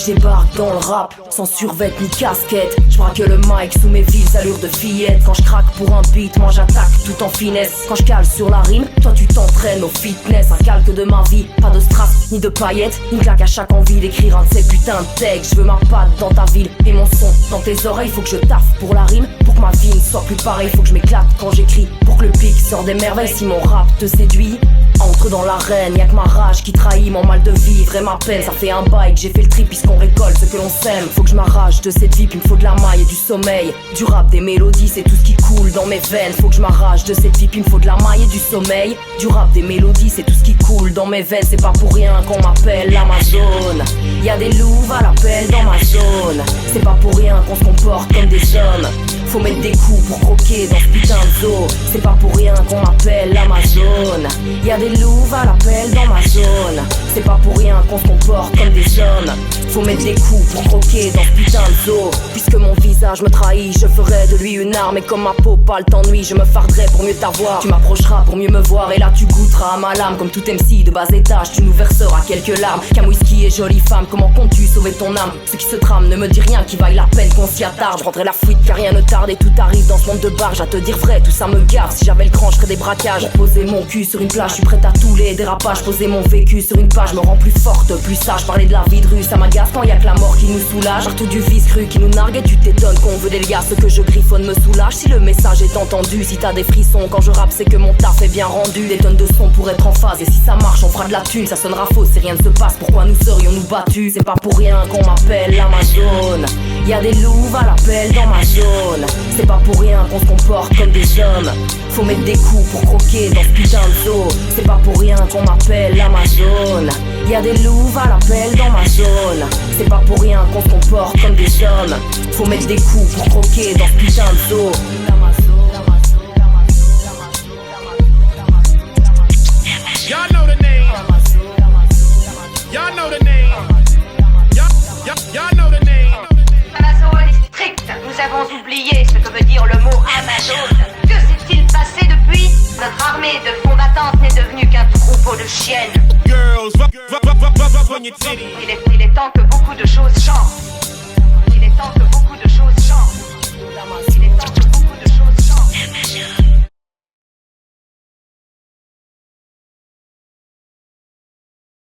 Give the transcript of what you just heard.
Je débarque dans le rap, sans survêt ni casquette. Je braque le mic sous mes vives allures de fillette. Quand je craque pour un beat, moi j'attaque tout en finesse. Quand je cale sur la rime, toi tu t'entraînes au fitness. Un calque de ma vie, pas de strass, ni de paillettes. Une claque à chaque envie d'écrire un de ces putains de textes. Je veux ma patte dans ta ville et mon son dans tes oreilles. Faut que je taffe pour la rime, pour que ma vie ne soit plus pareille. Faut que je m'éclate quand j'écris, pour que le pic sorte des merveilles. Si mon rap te séduit, entre dans l'arène, y'a que ma rage qui trahit mon mal de vivre et ma peine. Ça fait un bail que j'ai fait le tri puisqu'on récolte ce que l'on sème. Faut que je m'arrache de cette vie, puis il me faut de la maille et du sommeil. Du rap, des mélodies, c'est tout ce qui coule dans mes veines. Faut que je m'arrache de cette vie, puis il me faut de la maille et du sommeil. Du rap, des mélodies, c'est tout ce qui coule dans mes veines. C'est pas pour rien qu'on m'appelle l'Amazone. Y'a des louves à l'appel dans ma zone. C'est pas pour rien qu'on se comporte comme des hommes. Faut mettre des coups pour croquer dans ce putain de zoo. C'est pas pour rien qu'on m'appelle l'Amazone. Y'a des louves à l'appel dans ma zone. C'est pas pour rien qu'on se comporte comme des hommes. Faut mettre des coups pour croquer dans ce putain de zoo. Puisque mon visage me trahit, je ferai de lui une arme. Et comme ma peau pâle t'ennuie, je me farderai pour mieux t'avoir. Tu m'approcheras pour mieux me voir et là tu goûteras à ma lame. Comme tout MC de bas étage, tu nous verseras quelques larmes. Qu'un whisky et jolie femme, comment comptes-tu sauver ton âme? Ce qui se trame ne me dit rien qui vaille la peine qu'on s'y attarde. Je prendrai la fuite car rien ne tarde et tout arrive dans ce monde de barge. À te dire vrai, tout ça me gave. Si j'avais le cran, je ferais des braquages. Pour poser mon cul sur une plage, je suis prête à tous les dérapages. Poser mon vécu sur une page me rend plus forte, plus sage. Parler de la vie de rue, ça m'agace quand y'a que la mort qui nous soulage. Partout du vice cru qui nous nargue et tu t'étonnes qu'on veut des gars. Ce que je griffonne me soulage. Si le message est entendu, si t'as des frissons quand je rappe, c'est que mon taf est bien rendu. Des tonnes de sons pour être en phase. Et si ça marche, on fera de la thune. Ça sonnera faux si rien ne se passe. Pourquoi nous serions-nous battus? C'est pas pour rien qu'on m'appelle l'Amazone. Y'a des louves à l'appel dans ma zone. C'est pas pour rien qu'on se comporte comme des hommes. Faut mettre des coups pour croquer dans ce putain de zoo. C'est pas pour rien qu'on m'appelle l'Amazone. Y'a des louves à l'appel dans ma zone. C'est pas pour rien qu'on se comporte comme des hommes. Faut mettre des coups pour croquer dans ce putain de zoo. Y'all know the name. Y'all know the name. Y'all know the name. Amazon est strict. Nous avons oublié ce que veut dire le mot Amazon. Que s'est-il passé depuis? Notre armée de combattantes n'est devenue qu'un troupeau de chiennes. Girls, on your titty. Il est temps que beaucoup de choses changent. Il est temps que beaucoup de choses changent. Il est temps que beaucoup de choses changent.